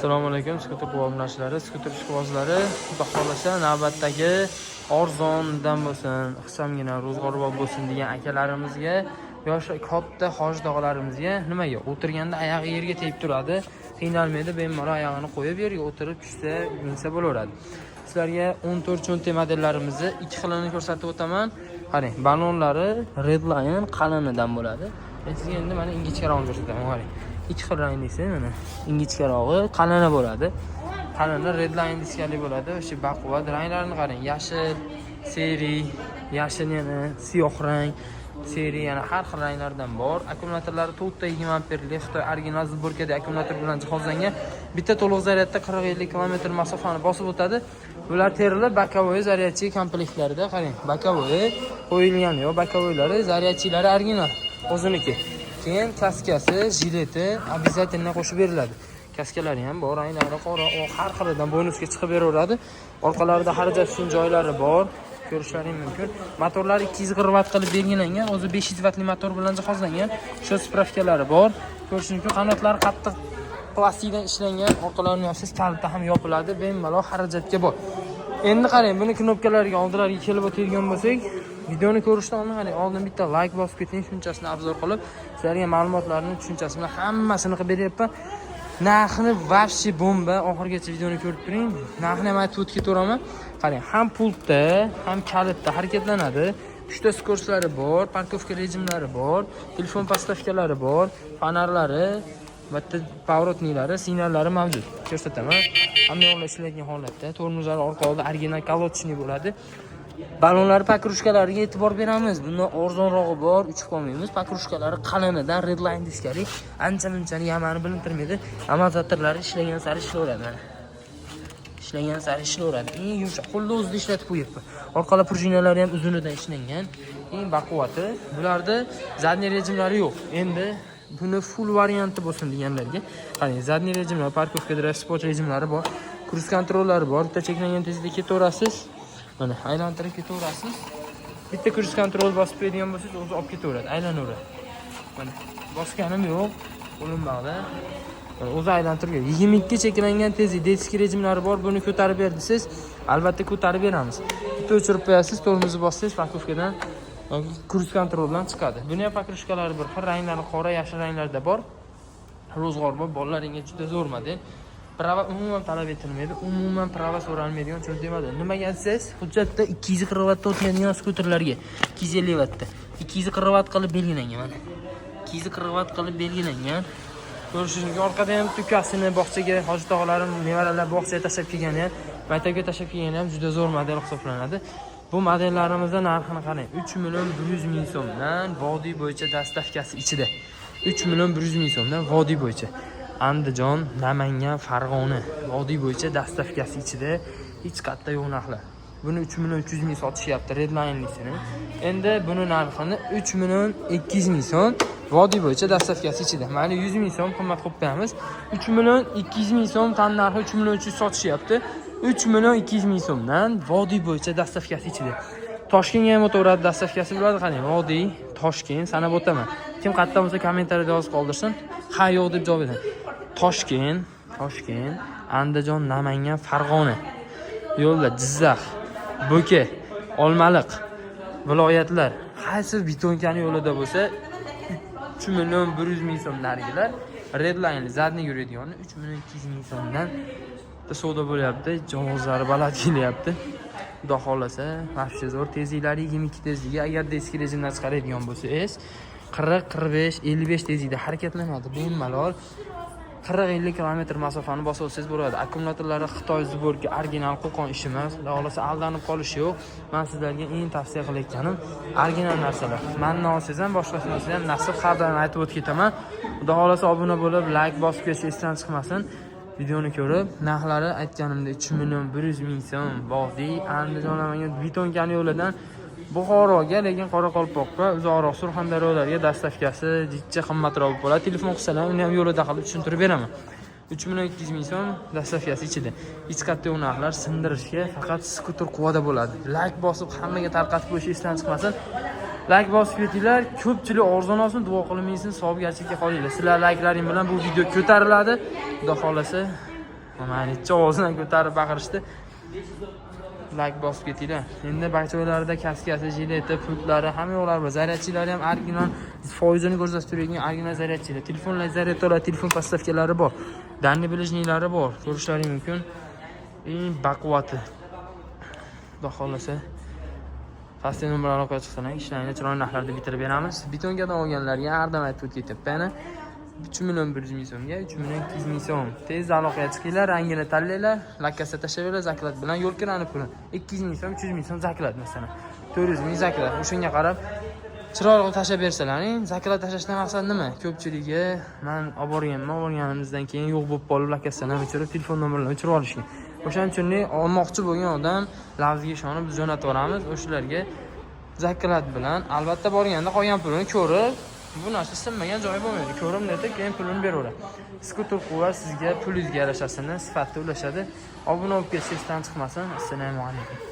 Assalomu alaykum skuter quvonlashlari, skuter ishqibozlari. Xudo xolasa navbatdagi arzondan bo'lsin, ixchamgina ro'zg'orbob bo'lsin degan akalarimizga, yoshi katta hojdog'larimizga nimaga o'tirganda oyog'i yerga tegib turadi, qiynalmaydi, bemalol oyog'ini qo'yib yerga o'tirib tushsa, minsa bo'laveradi. Sizlarga 14 modellarimizni ikki xilini ko'rsatib o'taman. Qarang, balonlari Redline qalinidan bo'ladi. Men sizga endi mana ingichkarog'ini ko'rsataman, qarang. İki xil rangisi mana ingichkarog'i qalini bo'ladi. Qalini Redline diskali bo'ladi. O'sha baquvvat ranglarini qarang. Yashil, seri, yashil yana siyoh rang, seri yana har xil ranglardan bor. Akkumulyatorlari 420 amperlik Xitoy original zborkadagi akkumulyator bilan jihozlangan. Bitta to'liq zaryadda 40-50 km masofani bosib o'tadi. Bular terilib bokovoy zaryadchi komplektlarida qarang. Bokovoy qo'yilgan yo bokovoylari, zaryadchilari original o'ziniki. Keyin kaskasi, jileti обязательно qo'shib beriladi. Kaskalari ham bor, ranglari qora, har xilidan bonusga chiqib beraveradi. Orqalarida xarajat uchun joylari bor, ko'rishlaring mumkin. Motorlari 240 vatt qilib belgilangan, o'zi 500 vattli motor bilan jihozlangan. Shu spravkalari bor. Ko'rish mumkin, qanotlari qattiq plastikdan ishlangan, orqalarini yopsangiz kalitda ham yopiladi, bemalol xarajatga bor. Endi qarang, buni knopkalariga oldilariga kelib o'tadigan bo'lsak, videoni ko'rishdan oldin bitta like bosib keting, shunchasini obzor qilib, sizlarga ma'lumotlarni tushunchasini hammasini qilib beryapman. Narxini vobshe bomba, oxirgacha videoni ko'rib turing. Narxini ham aytib o'tib ketaveraman. Qarang, ham pultda, ham kalitda harakatlanadi. 3 ta skorslari bor, parkovka rejimlari bor, telefon postavkalari bor, fonarlari, bitta pavrotnilari, signallari mavjud. Ko'rsataman. Hamma yo'llar ishlaydigan holatda, tormozlari orqada original kolotchni bo'ladi. Balonlar pakrushkalariga e'tibor beramiz. Bundan arzonrog'i bor, uchib qolmaymiz. Pakrushkalari qalinidan Redline diskali, ancha-munchani yamani bilintirmaydi. Amortizatorlari ishlagan sari ishlayveradi mana. Ishlagan sari ishlayveradi. Eng yumshoq qo'lda o'zida ishlatib qo'yibdi. Orqalar prujinalari ham uzunidan ishlangan. Eng baquvvati. Bularda zadniy rejimlari yo'q. Endi buni full varianti bo'lsin deganlarga, qarang, zadniy rejimlar, parkovka drive sport rejimlari bor, kruz kontrollari bor. Bitta cheklangan tezlikda ketaverasiz. Mana aylantirib ketaverasiz. Bitta kruz kontrol bosib qo'yadigan bo'lsangiz, o'zi olib ketaveradi, aylanaveradi. Mana bosganim yo'q, qo'lim bog'da. O'zi aylantirib 22 cheklangan tezlik deski rejimlari bor. Buni ko'tarib ber desiz, albatta ko'tarib beramiz. Bitta o'chirib qo'yasiz, tormozni bossangiz, parkovkadan kruz kontrol bilan chiqadi. Buni ham pakrushkalari bir xil ranglari, qora, yashil ranglarda bor. Ro'zg'orbob bolalaringga juda zo'r model. Prava umuman talab etilmaydi, umuman prava so'ralmaydigan cho'ntak model. Nimaga desangiz, hujjatda 240 vattda o'tadigan skuterlarga 250 vattda 240 vatt qilib belgilangan mana. 240 vatt qilib belgilangan. Ko'rishingiz orqada ham tukasini bog'chaga hojdog'larim, nevaralar bog'chaga tashlab kelgani ham, maktabga tashlab kelgani ham juda zo'r model hisoblanadi. Bu modellarimizda narxini qarang, 3.100.000 so'mdan vodiy bo'yicha dastavkasi ichida. 3.100.000 so'mdan vodiy bo'yicha. Andijon, Namangan, Farg'ona vodiy bo'yicha dastavkasi ichida hech qayerda yo'q narxlar. Buni 3.300.000 sotishyapti Redline'lisini. Endi buni narxini 3.200.000 so'm vodiy bo'yicha dastavkasi ichida. Mana 100.000 so'm qimmat qo'yib qo'yamiz. 3.200.000 so'm tan narxi 3.300 sotishyapti. 3.200.000 so'mdan vodiy bo'yicha dastavkasi ichida. Toshkentga ham o'taveradi dastavkasi bo'ladi, qarang, vodiy, Toshkent sanab o'taman. Kim qayerdan bo'lsa kommentariyada yozib qoldirsin, ha yo'q deb javob beraman. Toshkent, Andijon, Namangan, Farg'ona yo'lda Jizzax, Bo'ka, Olmaliq viloyatlar qaysi betonkani yo'lida bo'lsa 3.100.000 so'm narigilar Redline zadniy yuradigani 3.200.000 so'mdan savdo bo'lyapti, jihozlari baland kelyapti. Xudo xolasa, vobshe zo'r, tezliklari 22 tezligi, agar eski rejimdan chiqaradigan bo'lsangiz, 40, 45, 55 tezlikda harakatlanadi. Bemalol 40-50 km masofani bosib olsangiz bo'ladi. Akkumulyatorlari Xitoy zborki original qo'qon ish emas. Xudo xolasa aldanib qolish yo'q. Men sizlarga eng tavsiya qilayotganim original narsalar. Menni olsangiz ham, boshqasini olsangiz ham nasib, har doim aytib o'tib ketaman. Xudo xolasa obuna bo'lib, like bosib ketish esdan chiqmasin. Videoni ko'rib, narxlari aytganimdek 3.100.000 so'm vodiy, Andijon, Namangan betonkani yo'lidan Buxoroga, lekin Qoraqalpoqqa, uzoqroq Surxondaryolarga dastavkasi jicha qimmatroq bo'ladi. Telefon qilsalar, uni ham yo'lida qilib tushuntirib beraman. 3.200.000 so'm dastavkasi ichida. Hech qayerda narxlar sindirishga faqat skuter quvvada bo'ladi. Like bosib hammaga tarqatib qo'yish esdan chiqmasin. Like bosib ketinglar, ko'pchilik arzon olsin, duo qilmaysin, savobgarchilikka qolinglar. Sizlar like'laring bilan bu video ko'tariladi. Xudo xolasa Mana necha ovozini ko'tarib baqirishdi. Like bosib ketinglar. Endi barchalarda kaskasi, jileti, pultlari hamma yo'qlar bor. Zaryadchilari ham original, foizini ko'rsatib turgan original zaryadchilar. Telefonlar zaryadlari, telefon postavkalari bor. Danni bilishniklari bor. Ko'rishlaring mumkin. Eng baquvvati. Xudo xolasa pastga nomer aloqa chiqsalar, ishlarni chiroyli narxlarda bitirib beramiz. Betonkadan olganlarga yordam aytib o'tyapti. Ana 3.100.000 so'mga 3.200.000 so'm. Tez aloqaga chiqinglar, rangini tanlanglar, lakkasi tashlayverlar, zakat bilan yo'l kirani puli. 200.000 so'm, 300.000 so'm zakat masalan. 400.000 zakat. O'shanga qarab chiroyli tashlab bersalaring, zakat tashlashdan maqsad nima? Ko'pchiligi men olib borganimizdan keyin yo'q bo'lib qolib, lakkasidan o'chirib, telefon nomerlarini o'chirib olishgan. O'shaning uchun olmoqchi bo'lgan odam lavziga ishonib biz jo'natib yuboramiz. O'shalarga zakat bilan albatta borganda qolgan pulini ko'rib, bu narsa sinmagan joyi bo'lmaydi. Ko'rib neta keyin pulini beraveradi. Skuter quvvat sizga pulingizga yarashasini sifatida ulashadi. Obuna bo'lib ketishingizdan chiqmasin. Assalomu alaykum.